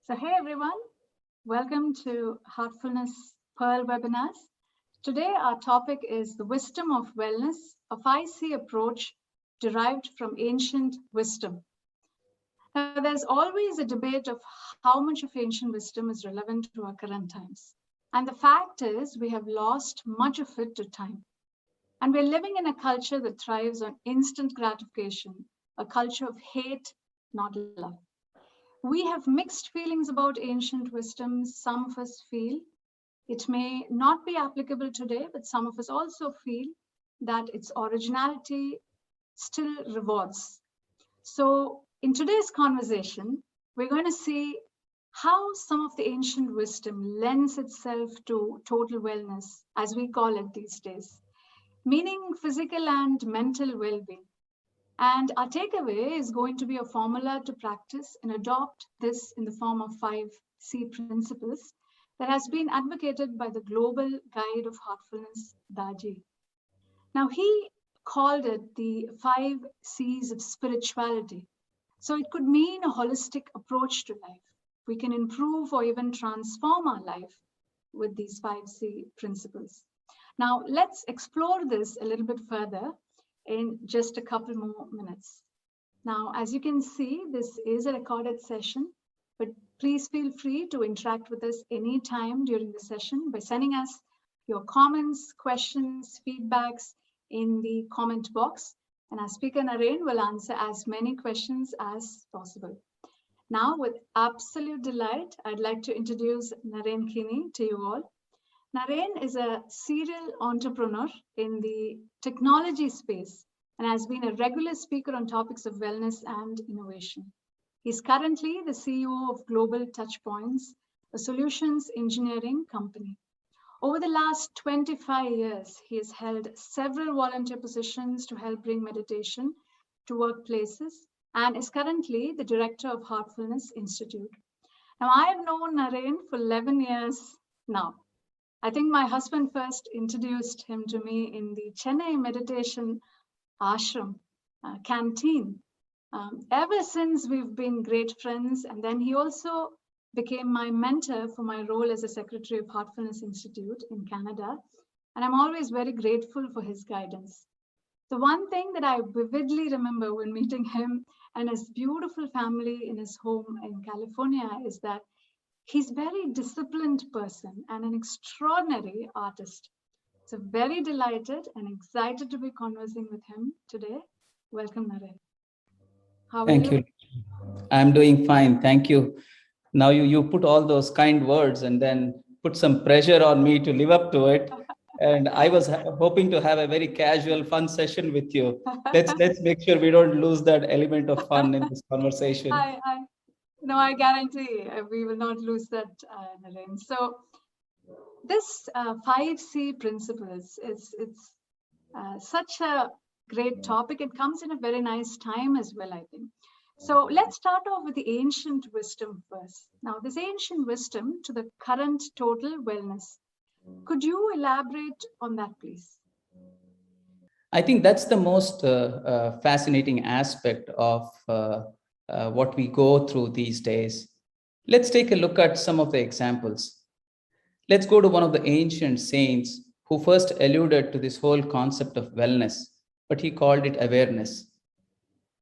So, hey everyone, welcome to Heartfulness Pearl webinars. Today, our topic is the wisdom of wellness, a 5C approach derived from ancient wisdom. Now, there's always a debate of how much of ancient wisdom is relevant to our current times. And the fact is, we have lost much of it to time. And we're living in a culture that thrives on instant gratification, a culture of hate, not love. We have mixed feelings about ancient wisdom. Some of us feel it may not be applicable today, but some of us also feel that its originality still rewards. So, in today's conversation, we're going to see how some of the ancient wisdom lends itself to total wellness, as we call it these days, meaning physical and mental well being. And our takeaway is going to be a formula to practice and adopt this in the form of 5C principles that has been advocated by the Global Guide of Heartfulness, Daji. Now, he called it the 5 C's of spirituality. So it could mean a holistic approach to life. We can improve or even transform our life with these 5C principles. Now, let's explore this a little bit further in just a couple more minutes. Now, as you can see, this is a recorded session, but please feel free to interact with us anytime during the session by sending us your comments, questions, feedbacks in the comment box, and our speaker Naren will answer as many questions as possible. Now, with absolute delight, I'd like to introduce Naren Kini to you all. Naren is a serial entrepreneur in the technology space and has been a regular speaker on topics of wellness and innovation. He's currently the CEO of Global Touchpoints, a solutions engineering company. Over the last 25 years, he has held several volunteer positions to help bring meditation to workplaces and is currently the director of Heartfulness Institute. Now, I have known Naren for 11 years now. I think my husband first introduced him to me in the Chennai meditation ashram canteen. Ever since, we've been great friends. And then he also became my mentor for my role as a secretary of Heartfulness Institute in Canada. And I'm always very grateful for his guidance. The one thing that I vividly remember when meeting him and his beautiful family in his home in California is that he's a very disciplined person and an extraordinary artist. So very delighted and excited to be conversing with him today. Welcome, Naren. How are Thank you. I'm doing fine. Thank you. Now you put all those kind words and then put some pressure on me to live up to it. And I was hoping to have a very casual, fun session with you. Let's make sure we don't lose that element of fun in this conversation. I guarantee we will not lose that, Naren. So this 5C principles, it's such a great topic. It comes in a very nice time as well, I think. So let's start off with the ancient wisdom first. Now, this ancient wisdom to the current total wellness. Could you elaborate on that, please? I think that's the most fascinating aspect of what we go through these days. Let's take a look at some of the examples. Let's go to one of the ancient saints who first alluded to this whole concept of wellness, but he called it awareness.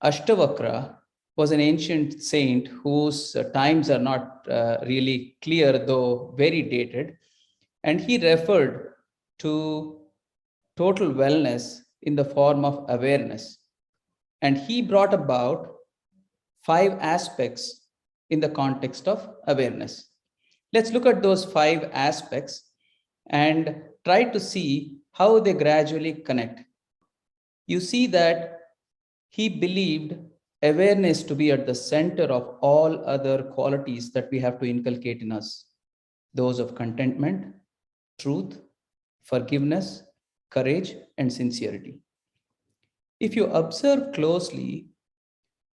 Ashtavakra was an ancient saint whose times are not really clear, though very dated, and he referred to total wellness in the form of awareness. And he brought about 5 aspects in the context of awareness. Let's look at those 5 aspects and try to see how they gradually connect. You see that he believed awareness to be at the center of all other qualities that we have to inculcate in us, those of contentment, truth, forgiveness, courage, and sincerity. If you observe closely,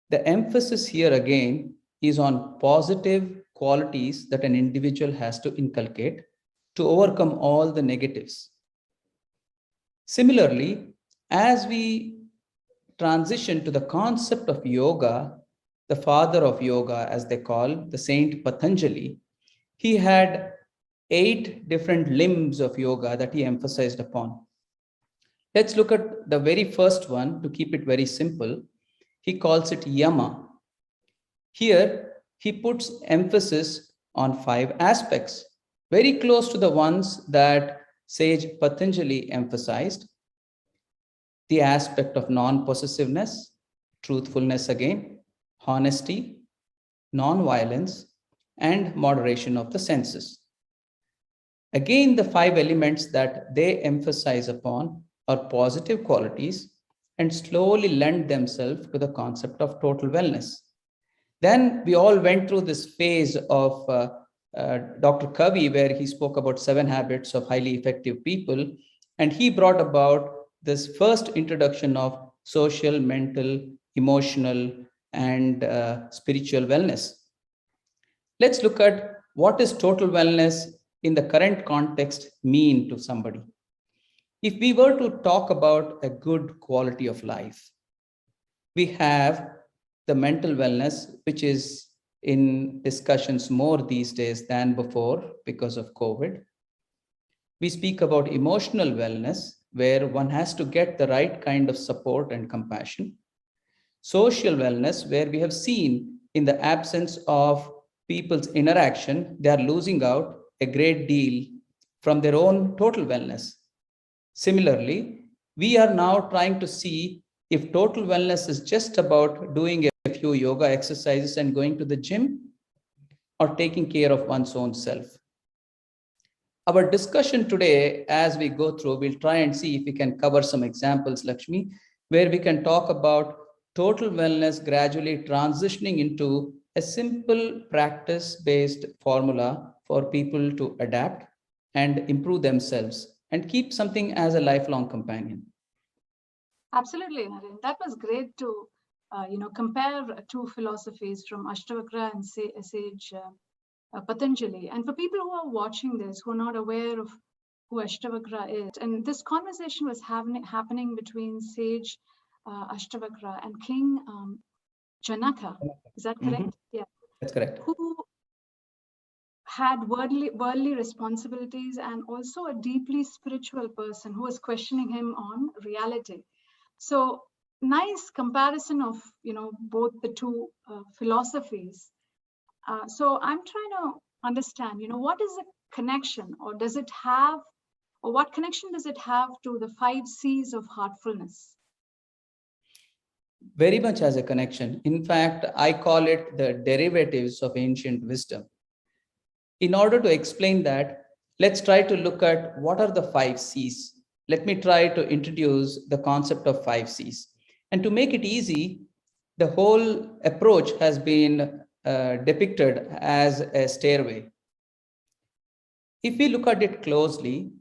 the emphasis here again is on positive qualities that an individual has to inculcate to overcome all the negatives. Similarly, as we transition to the concept of yoga, the father of yoga, as they call, the Saint Patanjali, he had 8 different limbs of yoga that he emphasized upon. Let's look at the very first one to keep it very simple. He calls it Yama. Here, he puts emphasis on 5 aspects, very close to the ones that sage Patanjali emphasized: the aspect of non possessiveness, truthfulness again, honesty, non violence, and moderation of the senses. Again, the 5 elements that they emphasize upon are positive qualities and slowly lend themselves to the concept of total wellness. Then we all went through this phase of Dr. Kavi, where he spoke about 7 habits of highly effective people. And he brought about this first introduction of social, mental, emotional, and spiritual wellness. Let's look at what is total wellness in the current context mean to somebody. If we were to talk about a good quality of life, we have the mental wellness, which is in discussions more these days than before because of COVID. We speak about emotional wellness, where one has to get the right kind of support and compassion. Social wellness, where we have seen in the absence of people's interaction, they are losing out a great deal from their own total wellness. Similarly, we are now trying to see if total wellness is just about doing a few yoga exercises and going to the gym, or taking care of one's own self. Our discussion today, as we go through, we'll try and see if we can cover some examples, Lakshmi, where we can talk about total wellness gradually transitioning into a simple practice-based formula for people to adapt and improve themselves and keep something as a lifelong companion. Absolutely, Naren. That was great to compare 2 philosophies from Ashtavakra and sage Patanjali. And for people who are watching this, who are not aware of who Ashtavakra is, and this conversation was happening between sage Ashtavakra and King Janaka. Is that correct? Mm-hmm. Yeah. That's correct. Who had worldly responsibilities and also a deeply spiritual person who was questioning him on reality. So nice comparison of both the 2 philosophies. So I'm trying to understand, what is the connection, or does it have, or what connection does it have to the 5 C's of heartfulness? Very much as a connection. In fact, I call it the derivatives of ancient wisdom. In order to explain that, let's try to look at what are the 5 C's. Let me try to introduce the concept of 5 C's. And to make it easy, the whole approach has been depicted as a stairway. If we look at it closely,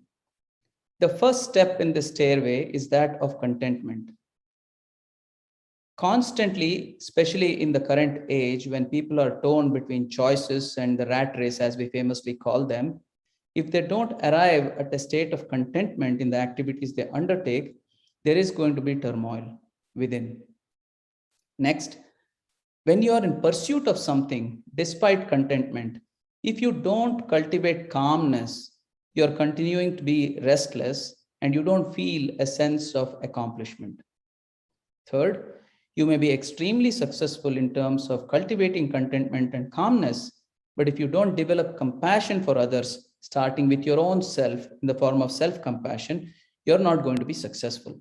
the first step in the stairway is that of contentment. Constantly, especially in the current age when people are torn between choices and the rat race, as we famously call them, if they don't arrive at a state of contentment in the activities they undertake, there is going to be turmoil within. Next, when you are in pursuit of something, despite contentment, if you don't cultivate calmness, you are continuing to be restless and you don't feel a sense of accomplishment. Third, you may be extremely successful in terms of cultivating contentment and calmness, but if you don't develop compassion for others, starting with your own self in the form of self-compassion, you're not going to be successful.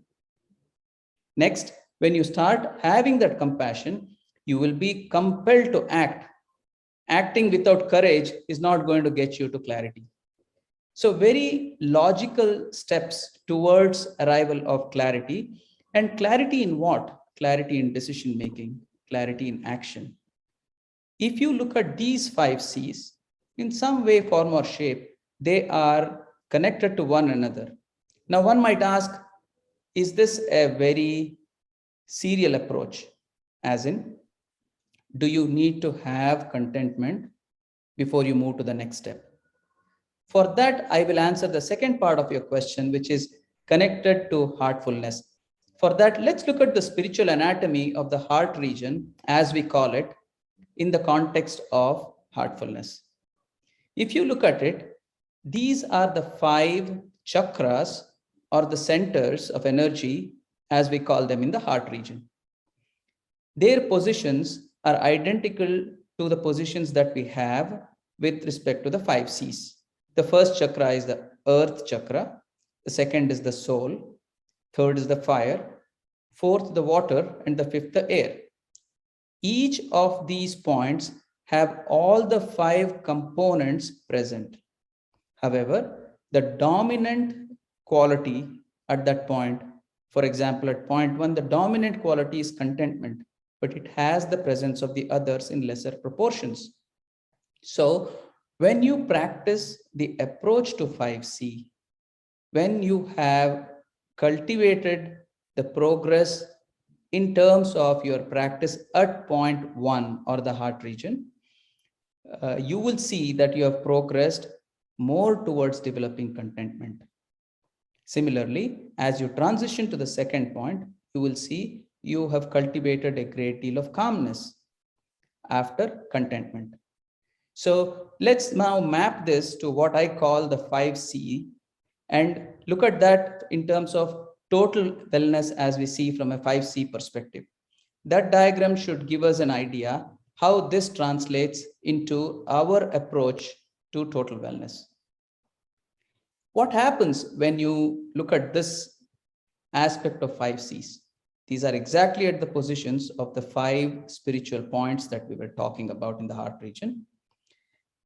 Next, when you start having that compassion, you will be compelled to act. Acting without courage is not going to get you to clarity. So very logical steps towards arrival of clarity. And clarity in what? Clarity in decision making, clarity in action. If you look at these 5 C's, in some way, form, or shape, they are connected to one another. Now, one might ask, is this a very serial approach? As in, do you need to have contentment before you move to the next step? For that, I will answer the second part of your question, which is connected to heartfulness. For that, let's look at the spiritual anatomy of the heart region, as we call it, in the context of heartfulness. If you look at it, these are the 5 chakras or the centers of energy, as we call them in the heart region. Their positions are identical to the positions that we have with respect to the 5 C's. The first chakra is the earth chakra, the second is the soul, third is the fire, fourth the water, and the fifth the air. Each of these points have all the 5 components present. However, the dominant quality at that point, for example, at point 1, the dominant quality is contentment, but it has the presence of the others in lesser proportions. So, when you practice the approach to 5C, when you have cultivated the progress in terms of your practice at point 1 or the heart region, you will see that you have progressed more towards developing contentment. Similarly, as you transition to the second point, you will see you have cultivated a great deal of calmness after contentment. So let's now map this to what I call the 5C and look at that in terms of total wellness as we see from a 5C perspective. That diagram should give us an idea how this translates into our approach to total wellness. What happens when you look at this aspect of 5 C's? These are exactly at the positions of the 5 spiritual points that we were talking about in the heart region.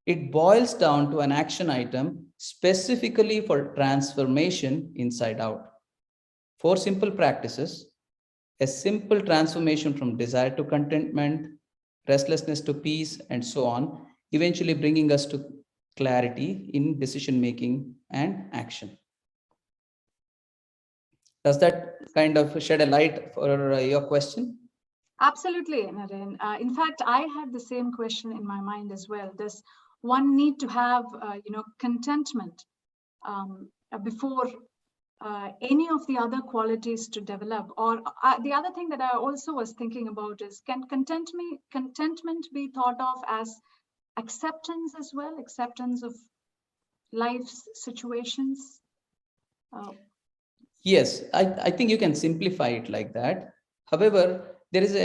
It boils down to an action item specifically for transformation inside out. 4 simple practices: a simple transformation from desire to contentment, restlessness to peace, and so on, eventually bringing us to clarity in decision making and action. Does that kind of shed a light for your question? Absolutely, Naren. In fact, I had the same question in my mind as well. Does one need to have, contentment before any of the other qualities to develop? Or the other thing that I also was thinking about is, can contentment be thought of as acceptance as well? Acceptance of life's situations? Yes, I think you can simplify it like that. However, there is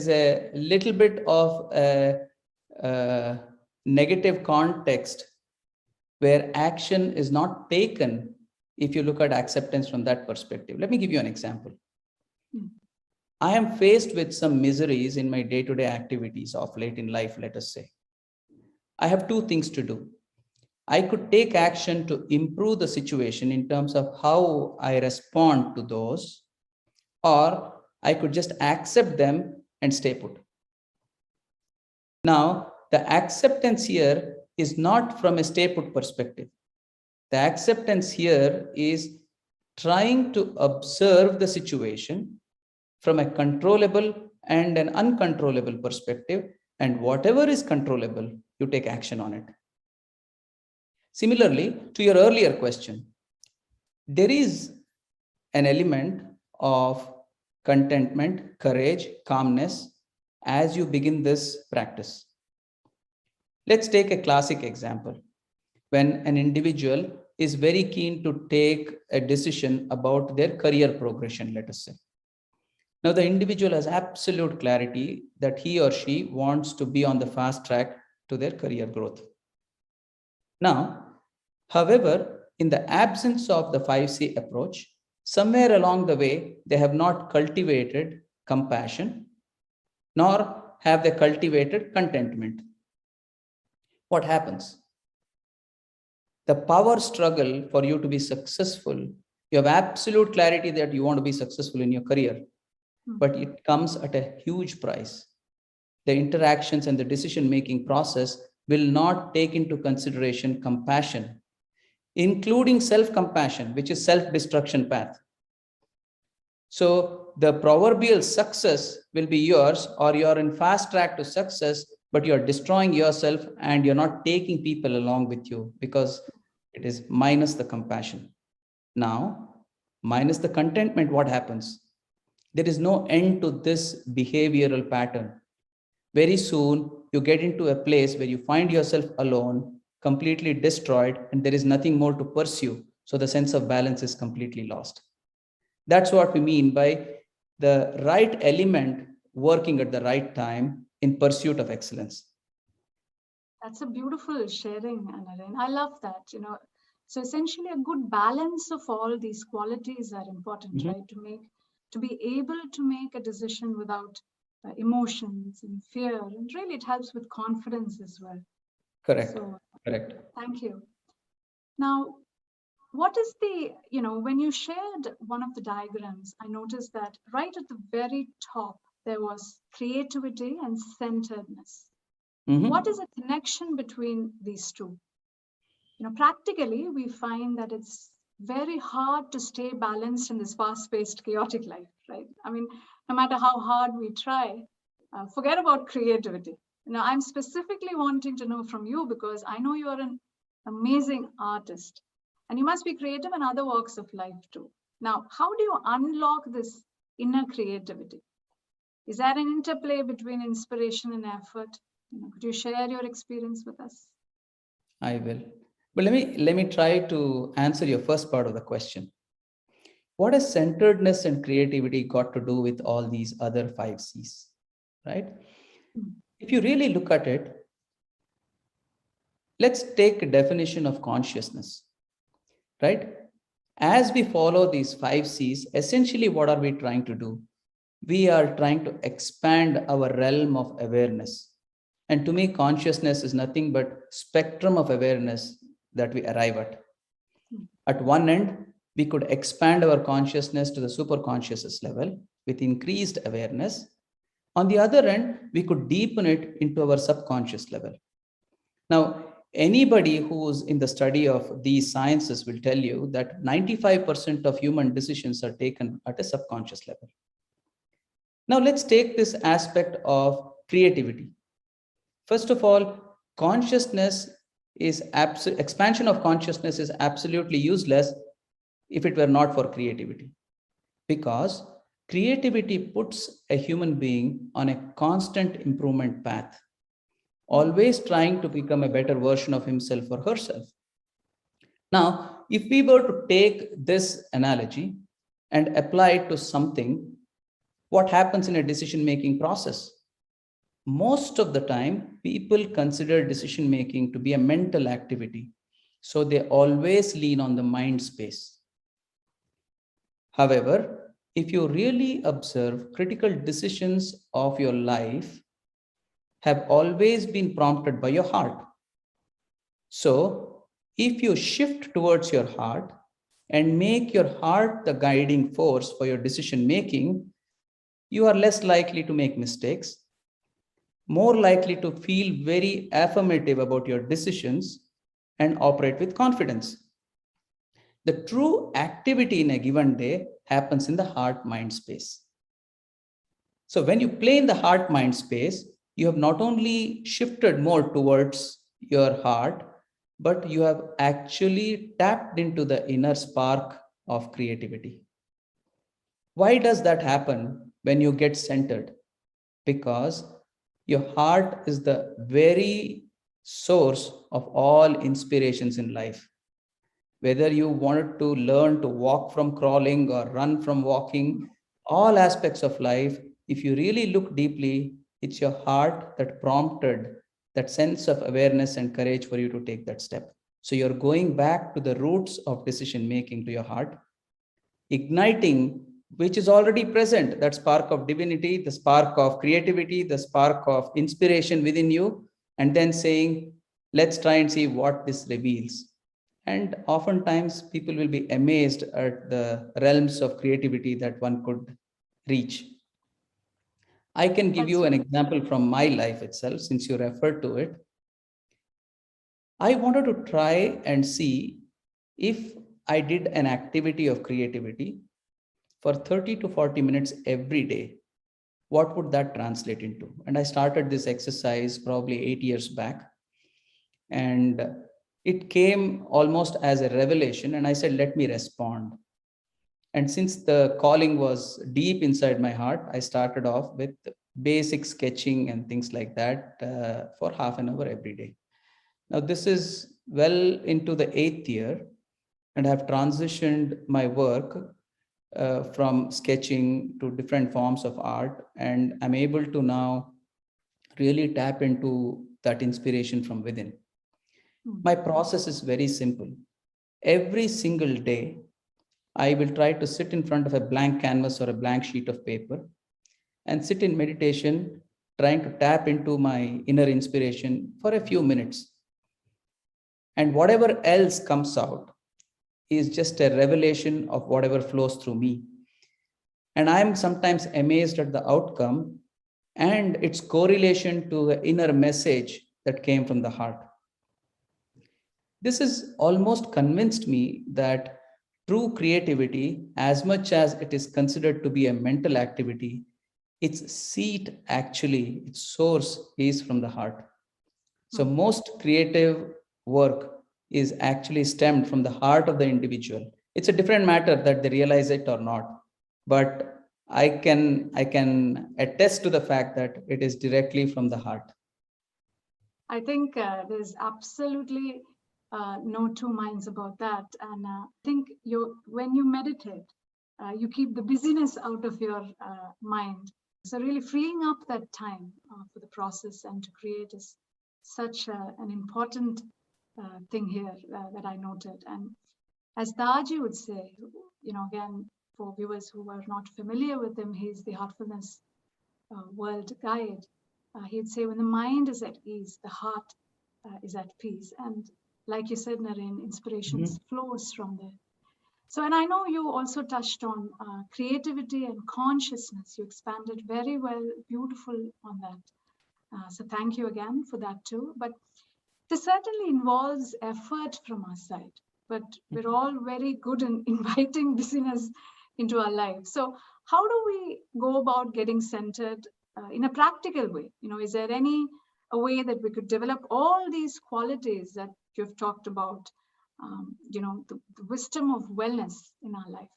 a little bit of a negative context where action is not taken if you look at acceptance from that perspective. Let me give you an example. I am faced with some miseries in my day-to-day activities of late in life, let us say. I have 2 things to do. I could take action to improve the situation in terms of how I respond to those, or I could just accept them and stay put. Now, the acceptance here is not from a stay put perspective. The acceptance here is trying to observe the situation from a controllable and an uncontrollable perspective, and whatever is controllable, you take action on it. Similarly, to your earlier question, there is an element of contentment, courage, calmness as you begin this practice. Let's take a classic example. When an individual is very keen to take a decision about their career progression, let us say. Now, the individual has absolute clarity that he or she wants to be on the fast track to their career growth. Now, however, in the absence of the 5C approach, somewhere along the way, they have not cultivated compassion, nor have they cultivated contentment. What happens? The power struggle for you to be successful, you have absolute clarity that you want to be successful in your career, but it comes at a huge price. The interactions and the decision-making process will not take into consideration compassion, including self-compassion, which is self-destruction path. So the proverbial success will be yours, or you're in fast track to success, but you're destroying yourself and you're not taking people along with you because it is minus the compassion. Now, minus the contentment, what happens? There is no end to this behavioral pattern. Very soon, you get into a place where you find yourself alone, completely destroyed, and there is nothing more to pursue. So the sense of balance is completely lost. That's what we mean by the right element working at the right time in pursuit of excellence. That's a beautiful sharing, Naren. I love that. So essentially, a good balance of all these qualities are important, Mhm. right? To be able to make a decision without emotions and fear, and really, it helps with confidence as well. Correct. So, Correct. thank you. Now, what is when you shared one of the diagrams, I noticed that right at the very top, there was creativity and centeredness. What is Mhm. a connection between these two? Practically, we find that it's very hard to stay balanced in this fast-paced, chaotic life, right? I mean, no matter how hard we try, forget about creativity. I'm specifically wanting to know from you because I know you're an amazing artist, and you must be creative in other walks of life too. Now, how do you unlock this inner creativity? Is there an interplay between inspiration and effort? Could you share your experience with us? I will. But let me try to answer your first part of the question. What has centeredness and creativity got to do with all these other five C's? Right? Hmm. If you really look at it, let's take a definition of consciousness. Right? As we follow these five C's, essentially what are we trying to do? We are trying to expand our realm of awareness. And to me, consciousness is nothing but spectrum of awareness that we arrive at. Hmm. At one end, we could expand our consciousness to the superconsciousness level with increased awareness. On the other end, we could deepen it into our subconscious level. Now, anybody who's in the study of these sciences will tell you that 95% of human decisions are taken at a subconscious level. Now, let's take this aspect of creativity. First of all, consciousness expansion of consciousness is absolutely useless if it were not for creativity, because creativity puts a human being on a constant improvement path, always trying to become a better version of himself or herself. Now, if we were to take this analogy and apply it to something, what happens in a decision making process? Most of the time, people consider decision making to be a mental activity. So they always lean on the mind space. However, if you really observe, critical decisions of your life have always been prompted by your heart. So, if you shift towards your heart and make your heart the guiding force for your decision making, you are less likely to make mistakes, more likely to feel very affirmative about your decisions, and operate with confidence. The true activity in a given day happens in the heart mind space. So, when you play in the heart mind space, you have not only shifted more towards your heart, but you have actually tapped into the inner spark of creativity. Why does that happen when you get centered? Because your heart is the very source of all inspirations in life. Whether you wanted to learn to walk from crawling or run from walking, all aspects of life, if you really look deeply, it's your heart that prompted that sense of awareness and courage for you to take that step. So you're going back to the roots of decision making, to your heart, igniting which is already present, that spark of divinity, the spark of creativity, the spark of inspiration within you, and then saying, let's try and see what this reveals. And oftentimes, people will be amazed at the realms of creativity that one could reach. I can give That's you an example from my life itself, since you referred to it. I wanted to try and see if I did an activity of creativity for 30 to 40 minutes every day, what would that translate into? And I started this exercise probably 8 years back. And it came almost as a revelation. And I said, let me respond. And since the calling was deep inside my heart, I started off with basic sketching and things like that for half an hour every day. Now, this is well into the 8th year, and have transitioned my work from sketching to different forms of art. And I'm able to now really tap into that inspiration from within. My process is very simple. Every single day, I will try to sit in front of a blank canvas or a blank sheet of paper and sit in meditation, trying to tap into my inner inspiration for a few minutes. And whatever else comes out is just a revelation of whatever flows through me. And I'm sometimes amazed at the outcome and its correlation to the inner message that came from the heart. This has almost convinced me that true creativity, as much as it is considered to be a mental activity, its seat actually, its source is from the heart. So, most creative work is actually stemmed from the heart of the individual. It's a different matter that they realize it or not, but I can attest to the fact that it is directly from the heart. I think there's absolutely no two minds about that. And I think when you meditate, you keep the busyness out of your mind. So really freeing up that time for the process and to create is such an important thing here that I noted. And as Daji would say, again, for viewers who are not familiar with him, he's the Heartfulness world guide. He'd say, when the mind is at ease, the heart is at peace. And like you said, Naren, inspiration flows from there. So, and I know you also touched on creativity and consciousness. You expanded very well, beautiful on that. So thank you again for that too. But this certainly involves effort from our side. But we're all very good in inviting busyness into our lives. So how do we go about getting centered in a practical way? Is there a way that we could develop all these qualities that you've talked about? The wisdom of wellness in our life.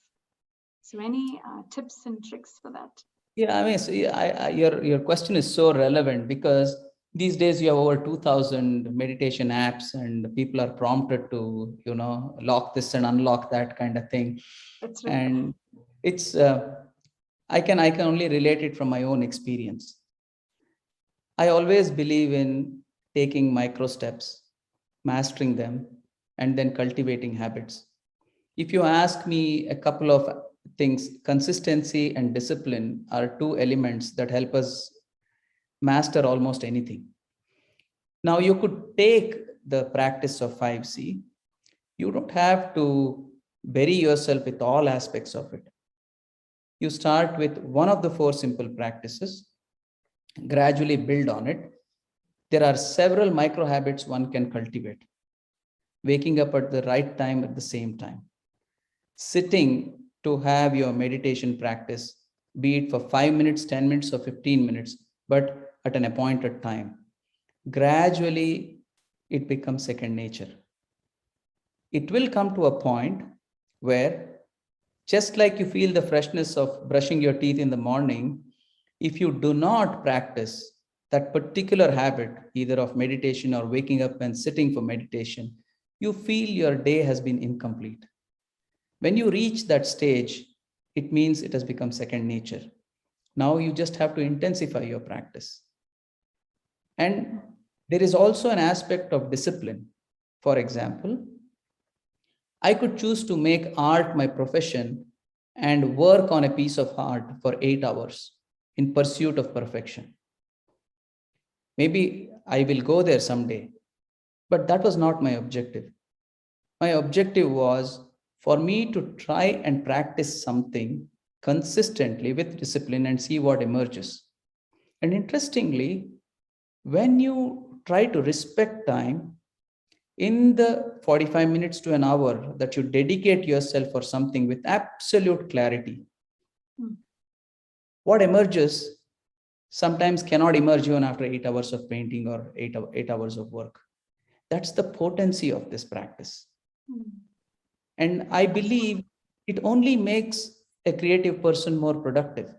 So any tips and tricks for that? Yeah, I mean, so your question is so relevant because these days you have over 2,000 meditation apps, and people are prompted to lock this and unlock that kind of thing. That's right. And it's I can only relate it from my own experience. I always believe in taking micro steps, mastering them, and then cultivating habits. If you ask me a couple of things, consistency and discipline are two elements that help us master almost anything. Now, you could take the practice of 5C. You don't have to bury yourself with all aspects of it. You start with one of the four simple practices, gradually build on it. There are several micro habits one can cultivate. Waking up at the right time at the same time. Sitting to have your meditation practice, be it for 5 minutes, 10 minutes, or 15 minutes, but at an appointed time. Gradually, it becomes second nature. It will come to a point where, just like you feel the freshness of brushing your teeth in the morning, if you do not practice that particular habit, either of meditation or waking up and sitting for meditation, you feel your day has been incomplete. When you reach that stage, it means it has become second nature. Now you just have to intensify your practice. And there is also an aspect of discipline. For example, I could choose to make art my profession and work on a piece of art for 8 hours in pursuit of perfection. Maybe I will go there someday, but that was not my objective. My objective was for me to try and practice something consistently with discipline and see what emerges. And interestingly, when you try to respect time, in the 45 minutes to an hour that you dedicate yourself for something with absolute clarity, what emerges sometimes cannot emerge even after 8 hours of painting or 8 hours of work. That's the potency of this practice. And I believe it only makes a creative person more productive.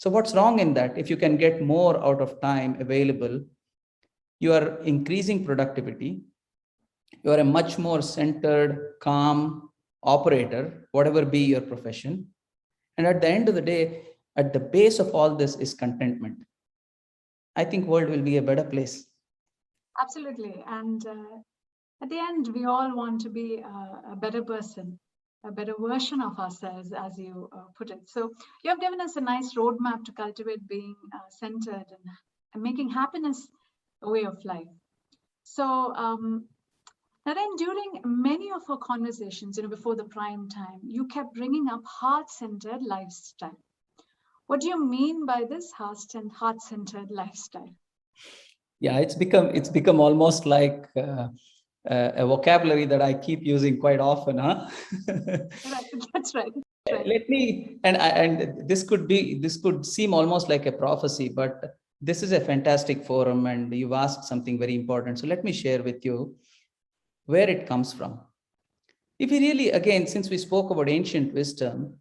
So what's wrong in that? If you can get more out of time available, you are increasing productivity. You are a much more centered, calm operator, whatever be your profession. And at the end of the day, at the base of all this is contentment. I think world will be a better place. Absolutely. And at the end, we all want to be a better person, a better version of ourselves, as you put it. So you have given us a nice roadmap to cultivate being centered and making happiness a way of life. So, Naren, during many of our conversations, before the prime time, you kept bringing up heart-centered lifestyle. What do you mean by this heart-centered lifestyle? Yeah, it's become almost like a vocabulary that I keep using quite often, huh? Right, that's right. Let me and this could seem almost like a prophecy, but this is a fantastic forum, and you've asked something very important. So let me share with you where it comes from. If we really, again, since we spoke about ancient wisdom,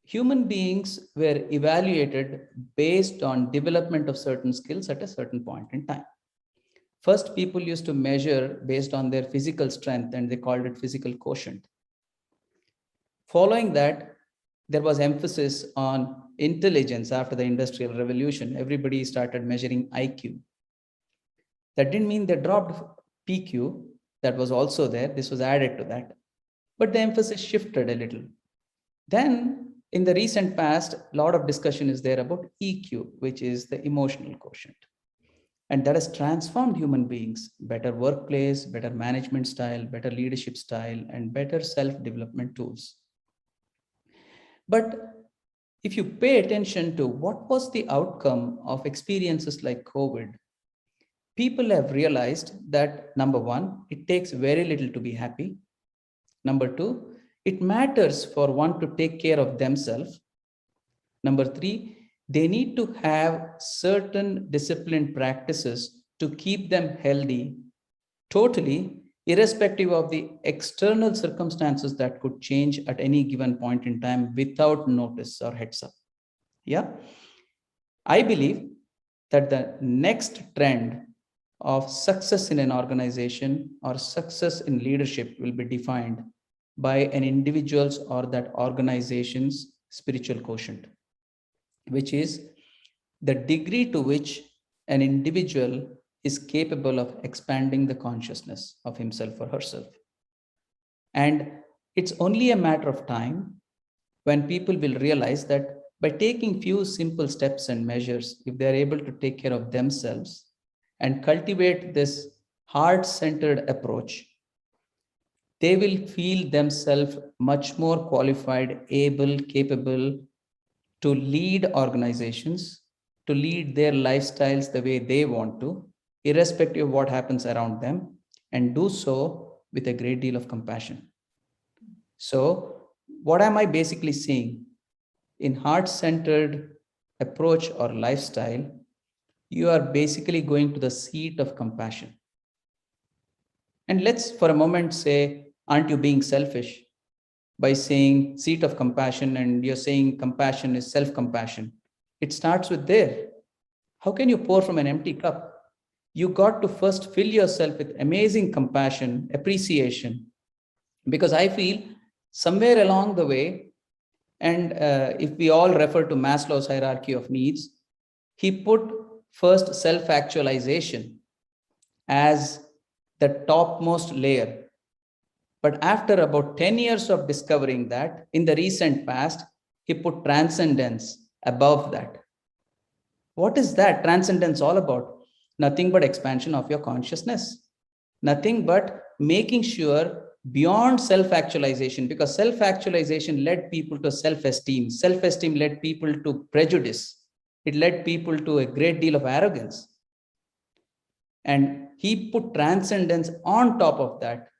human beings were evaluated based on development of certain skills at a certain point in time. First, people used to measure based on their physical strength, and they called it physical quotient. Following that, there was emphasis on intelligence after the Industrial Revolution. Everybody started measuring IQ. That didn't mean they dropped PQ, that was also there. This was added to that. But the emphasis shifted a little. Then, in the recent past, a lot of discussion is there about EQ, which is the emotional quotient. And that has transformed human beings: better workplace, better management style, better leadership style, and better self development tools. But if you pay attention to what was the outcome of experiences like COVID, people have realized that number one, it takes very little to be happy. Number two, it matters for one to take care of themselves. Number three, they need to have certain disciplined practices to keep them healthy, totally irrespective of the external circumstances that could change at any given point in time without notice or heads up. Yeah. I believe that the next trend of success in an organization or success in leadership will be defined by an individual's or that organization's spiritual quotient, which is the degree to which an individual is capable of expanding the consciousness of himself or herself. And it's only a matter of time when people will realize that by taking few simple steps and measures, if they are able to take care of themselves and cultivate this heart centered approach, they will feel themselves much more qualified, able, capable to lead organizations, to lead their lifestyles the way they want to, irrespective of what happens around them, and do so with a great deal of compassion. So, what am I basically saying? In heart centered approach or lifestyle, you are basically going to the seat of compassion. And let's for a moment say, aren't you being selfish by saying seat of compassion and you're saying compassion is self compassion? It starts with there. How can you pour from an empty cup? You got to first fill yourself with amazing compassion, appreciation, because I feel somewhere along the way, and if we all refer to Maslow's hierarchy of needs, he put first self actualization as the topmost layer. But after about 10 years of discovering that, in the recent past, he put transcendence above that. What is that transcendence all about? Nothing but expansion of your consciousness. Nothing but making sure beyond self actualization, because self actualization led people to self esteem. Self esteem led people to prejudice. It led people to a great deal of arrogance. And he put transcendence on top of that,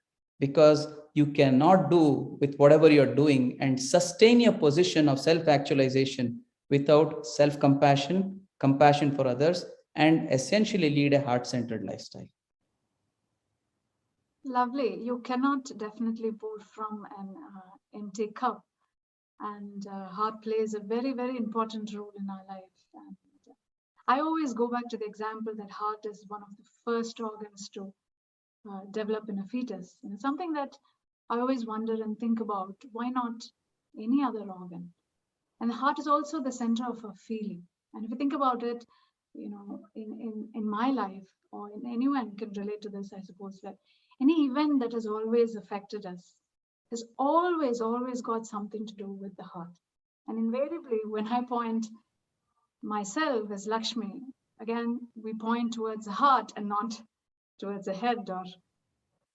because you cannot do with whatever you're doing and sustain your position of self actualization without self compassion, compassion for others, and essentially lead a heart centered lifestyle. Lovely. You cannot definitely pour from an empty cup. and heart plays a very, very important role in our life. And I always go back to the example that heart is one of the first organs to develop in a fetus. And it's something that I always wonder and think about. Why not any other organ? And the heart is also the center of our feeling. And if you think about it, in my life, or in anyone can relate to this, I suppose, that any event that has always affected us has always got something to do with the heart. And invariably, when I point myself as Lakshmi, again, we point towards the heart and not towards the head. Or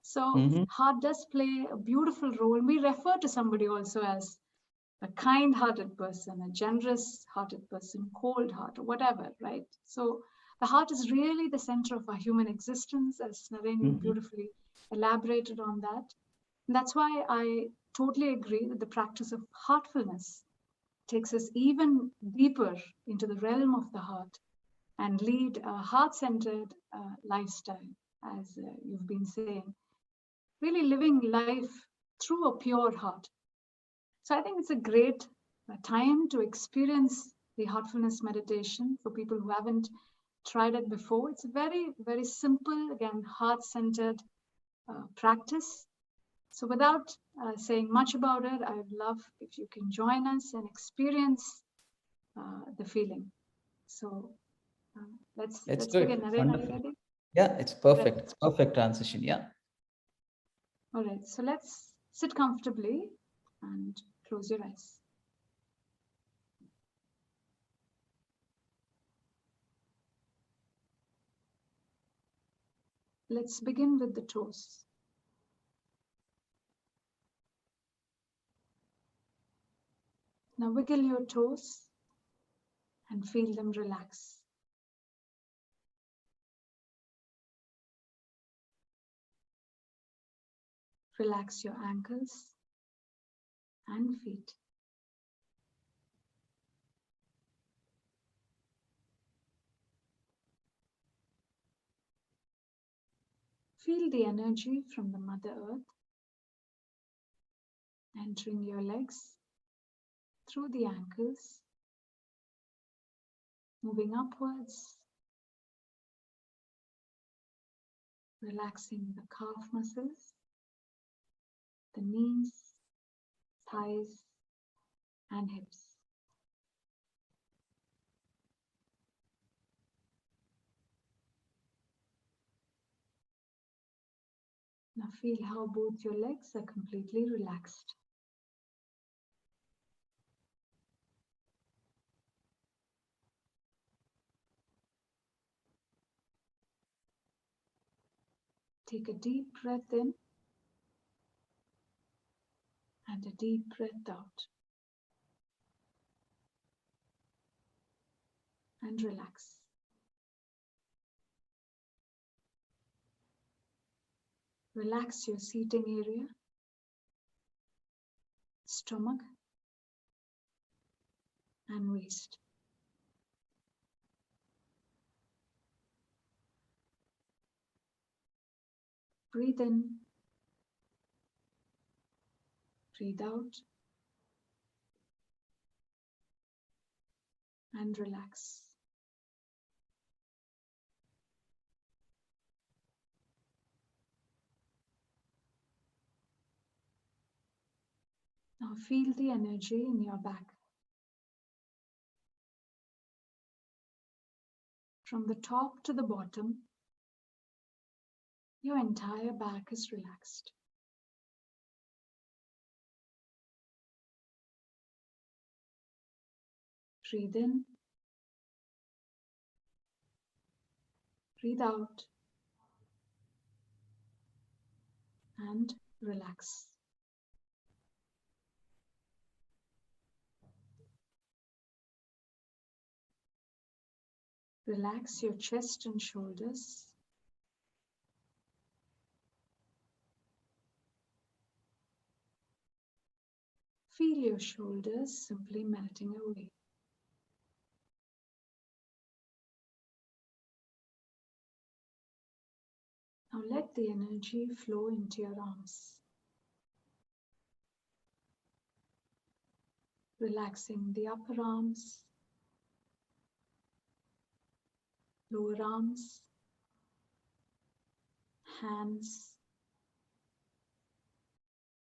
so heart does play a beautiful role. We refer to somebody also as a kind-hearted person, a generous-hearted person, cold heart, or whatever, right? So the heart is really the center of our human existence, as Naren beautifully elaborated on that. And that's why I totally agree that the practice of heartfulness takes us even deeper into the realm of the heart and lead a heart-centered lifestyle, as you've been saying, really living life through a pure heart. So I think it's a great time to experience the heartfulness meditation for people who haven't tried it before. It's a very, very simple, again, heart-centered practice. So without saying much about it, I would love if you can join us and experience the feeling. So let's begin. Naren, are you ready? Yeah, it's perfect. It's perfect transition. Yeah. All right. So let's sit comfortably and close your eyes. Let's begin with the toes. Now wiggle your toes and feel them relax. Relax your ankles and feet. Feel the energy from the Mother Earth entering your legs through the ankles, moving upwards, relaxing the calf muscles, the knees, thighs, and hips. Now feel how both your legs are completely relaxed. Take a deep breath in and a deep breath out. And relax. Relax your seating area, stomach, and waist. Breathe in, breathe out, and relax. Now feel the energy in your back. From the top to the bottom, your entire back is relaxed. Breathe in, breathe out, and relax. Relax your chest and shoulders. Feel your shoulders simply melting away. Now let the energy flow into your arms. Relaxing the upper arms, lower arms, hands,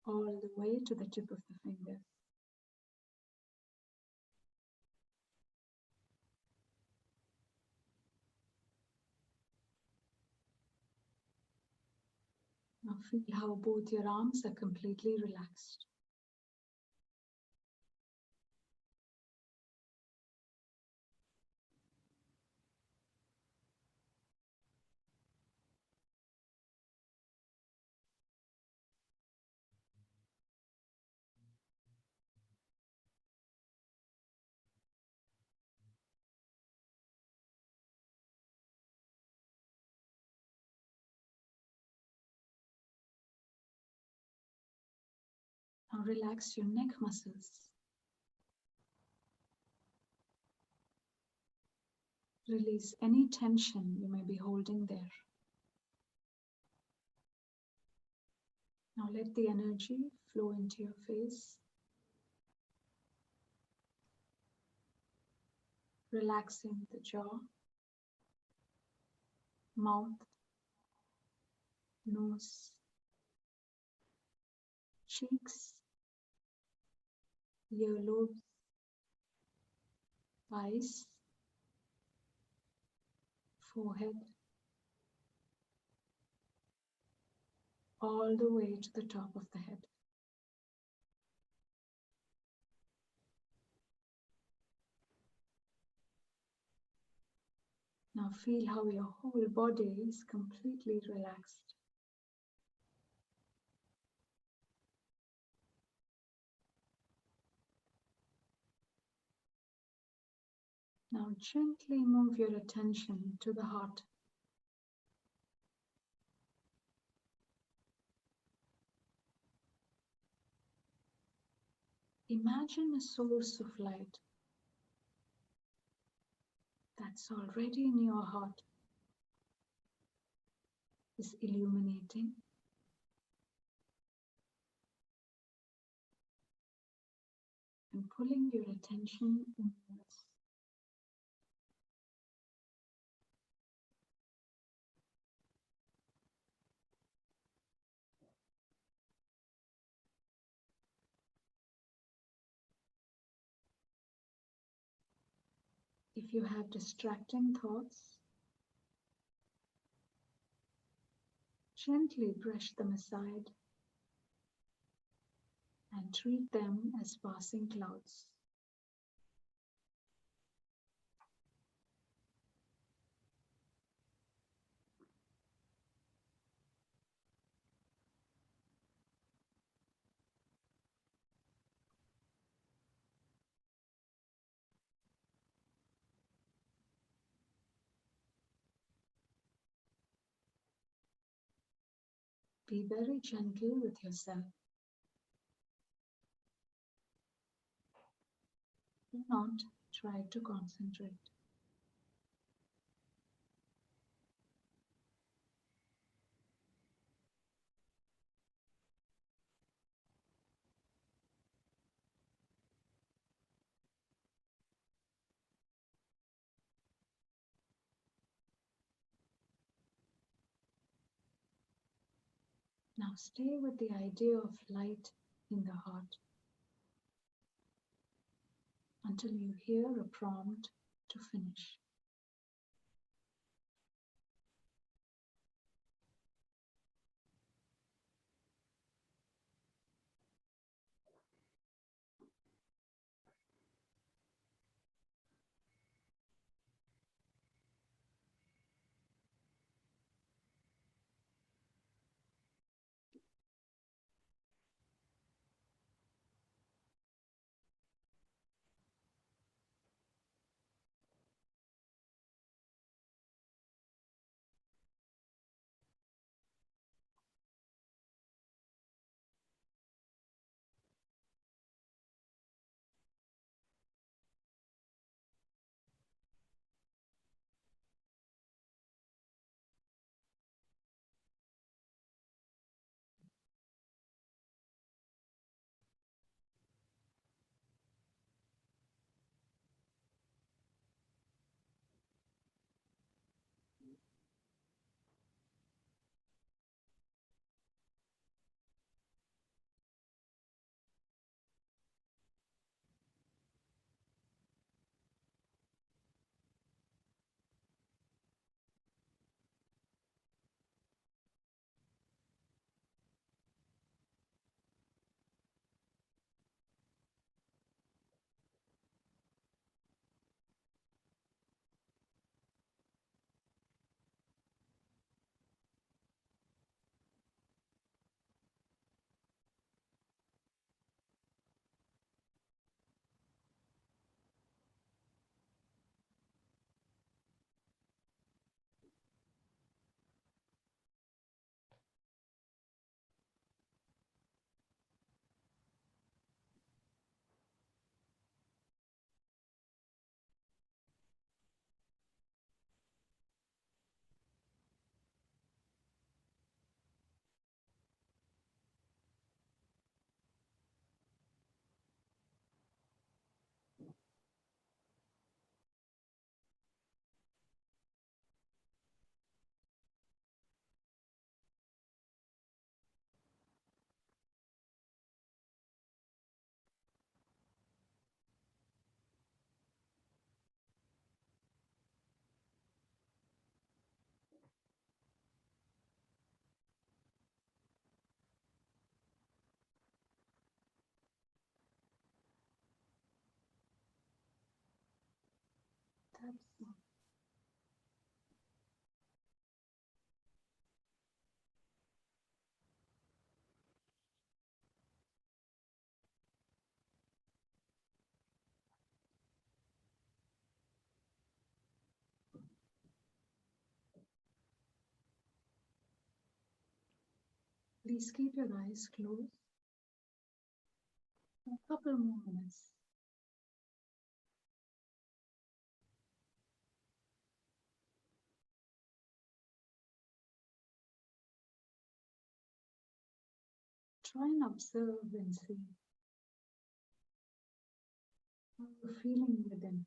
all the way to the tip of the fingers. Now feel how both your arms are completely relaxed. Now relax your neck muscles. Release any tension you may be holding there. Now let the energy flow into your face. Relaxing the jaw, mouth, nose, cheeks, earlobes, eyes, forehead, all the way to the top of the head. Now feel how your whole body is completely relaxed. Now gently move your attention to the heart. Imagine a source of light that's already in your heart, is illuminating and pulling your attention inwards. If you have distracting thoughts, gently brush them aside and treat them as passing clouds. Be very gentle with yourself. Do not try to concentrate. Now stay with the idea of light in the heart until you hear a prompt to finish. Please keep your eyes closed for a couple more minutes. Try and observe and see how you're feeling within.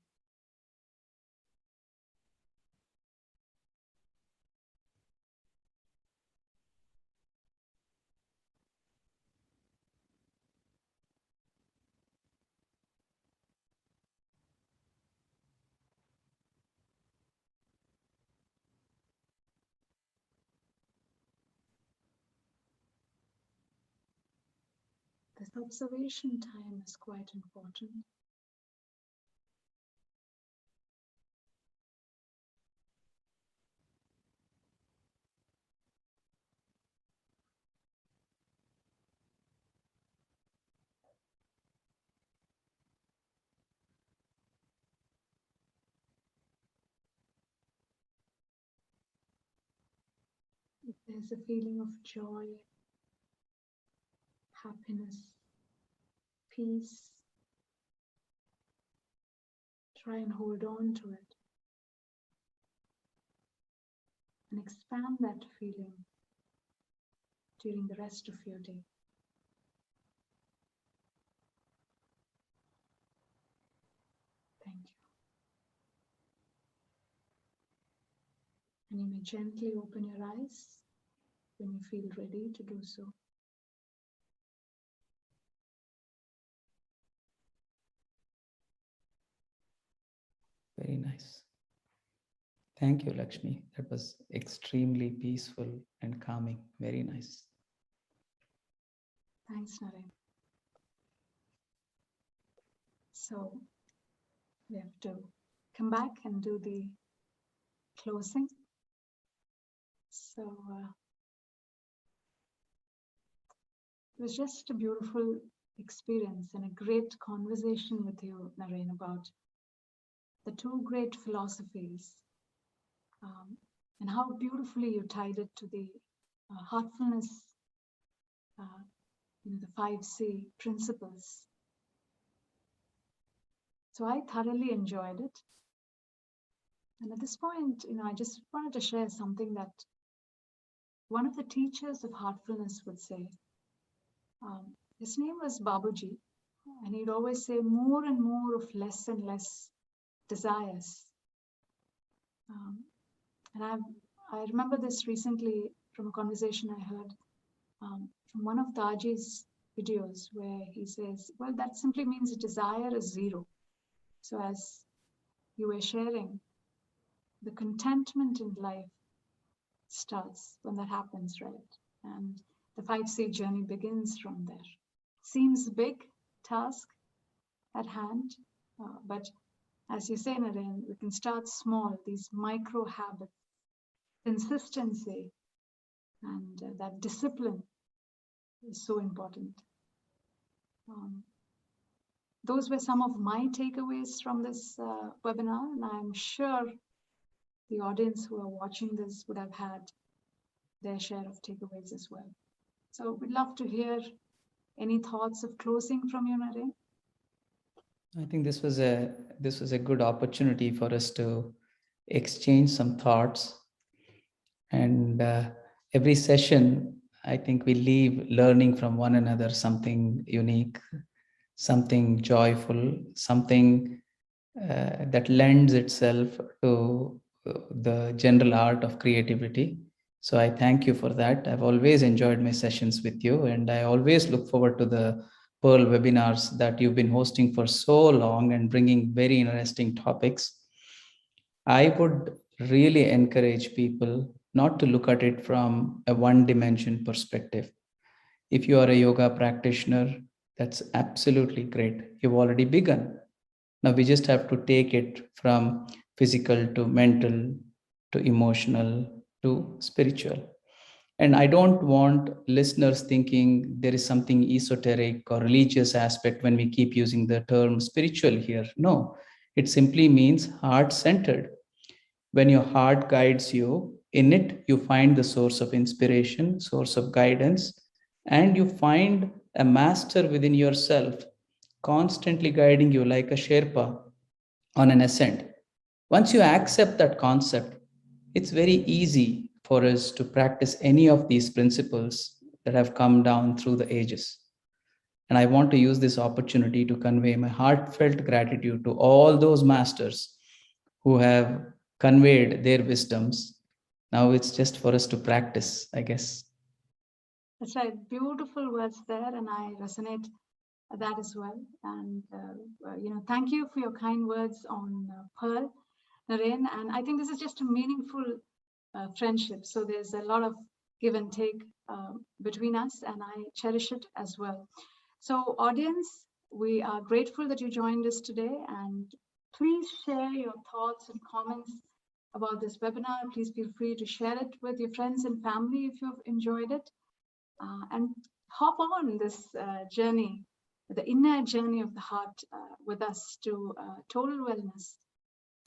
This observation time is quite important. If there's a feeling of joy, happiness, peace, try and hold on to it and expand that feeling during the rest of your day. Thank you. And you may gently open your eyes when you feel ready to do so. Very nice. Thank you, Lakshmi. That was extremely peaceful and calming. Very nice. Thanks, Naren. So we have to come back and do the closing. So it was just a beautiful experience and a great conversation with you, Naren, about the two great philosophies and how beautifully you tied it to the heartfulness, the 5C principles. So I thoroughly enjoyed it. And at this point, I just wanted to share something that one of the teachers of heartfulness would say. His name was Babuji, and he'd always say more and more of less and less desires. And I remember this recently from a conversation I heard from one of Taji's videos where he says, well, that simply means desire is zero. So as you were sharing, the contentment in life starts when that happens, right? And the 5C journey begins from there. Seems big task at hand, but as you say, Naren, we can start small, these micro habits, consistency, and that discipline is so important. Those were some of my takeaways from this webinar, and I'm sure the audience who are watching this would have had their share of takeaways as well. So we'd love to hear any thoughts of closing from you, Naren. I think this was a good opportunity for us to exchange some thoughts, and every session I think we leave learning from one another something unique, something joyful, something that lends itself to the general art of creativity. So I thank you for that. I've always enjoyed my sessions with you, and I always look forward to the Pearl webinars that you've been hosting for so long and bringing very interesting topics. I would really encourage people not to look at it from a one-dimension perspective. If you are a yoga practitioner, that's absolutely great. You've already begun. Now we just have to take it from physical to mental to emotional to spiritual. And I don't want listeners thinking there is something esoteric or religious aspect when we keep using the term spiritual here. No, it simply means heart centered. When your heart guides you, in it you find the source of inspiration, source of guidance, and you find a master within yourself constantly guiding you like a Sherpa on an ascent. Once you accept that concept, it's very easy for us to practice any of these principles that have come down through the ages. And I want to use this opportunity to convey my heartfelt gratitude to all those masters who have conveyed their wisdoms. Now it's just for us to practice, I guess. That's right. Beautiful words there, and I resonate that as well. And thank you for your kind words on Pearl, Naren. And I think this is just a meaningful friendship. So there's a lot of give and take between us, and I cherish it as well. So, audience, we are grateful that you joined us today, and please share your thoughts and comments about this webinar. Please feel free to share it with your friends and family if you've enjoyed it. And hop on this journey, the inner journey of the heart with us to total wellness.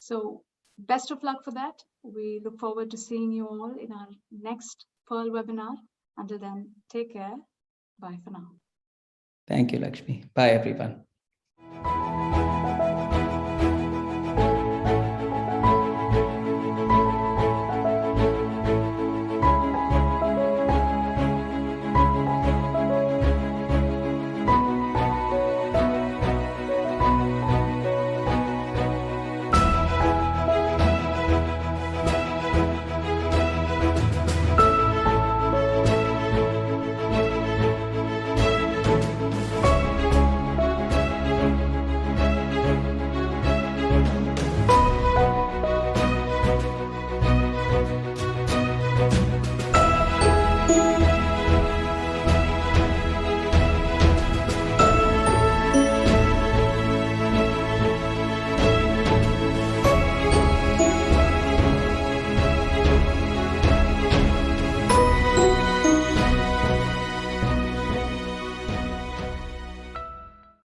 So, best of luck for that. We look forward to seeing you all in our next Pearl webinar. Until then, take care. Bye for now. Thank you, Lakshmi. Bye, everyone.